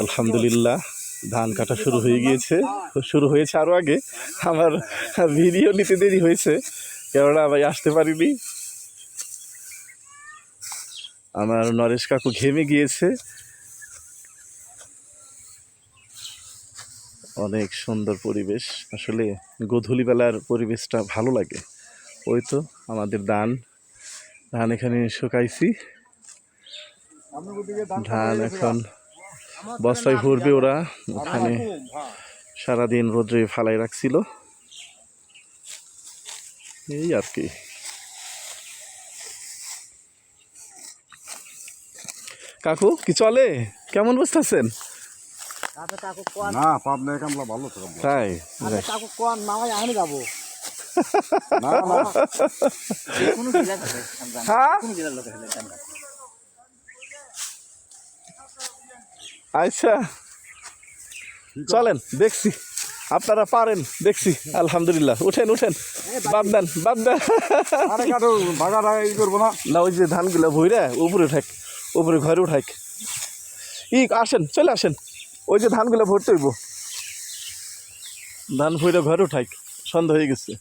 আলহামদুলিল্লাহ ধান কাটা শুরু হয়ে গিয়েছে, শুরু হয়েছে আরও আগে। আমার ভিডিও নিতে দেরি হয়েছে, কেননা ভাই আসতে পারিনি। আমার নরেশ কাকু ঘেমে গিয়েছে। অনেক সুন্দর পরিবেশ, আসলে গোধূলিবেলার পরিবেশটা ভালো লাগে। ওই তো আমাদের ধান এখানে শুকাইছি, ধান এখন বস্তায় ভরবে ওরা। ওখানে সারাদিন রোদ্রে ফালাই রাখছিল, এই আর কি। কাকু কি চলে, কেমন বুঝতেছেন? না পাবনা কামলা ভালো তো তাই কাকু কোন মামাই আনি যাবো না না কোনো জেলা থাকে হ্যাঁ কোনো জেলার লোক হলে আচ্ছা চলেন, দেখছি আপনারা পারেন, দেখছি। আলহামদুলিল্লাহ, উঠেন উঠেন, বাদ দেন বাদ দেন। আরে কাটো ভাগাটা ই করবো না। না ওই যে ধানগুলো ভইরা উপরে উঠাক, উপরে ঘরে উঠাক। আসেন, চলে আসেন, ওই যে ধানগুলো ভরতে হইব, ধান ভইরা ঘরে উঠাক। সন্ধ্যা হয়ে গেছে,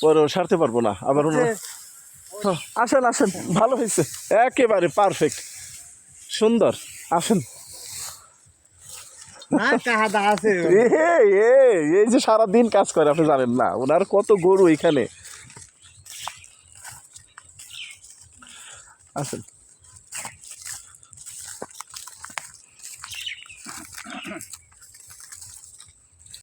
পরে সারতে পারবো না আবার। আসেন আসেন, ভালো হয়েছে, একেবারে পারফেক্ট, সুন্দর। আসেন। এই যে সারাদিন কাজ করে, আপনি জানেন না ওনার কত গরু এখানে। আসেন।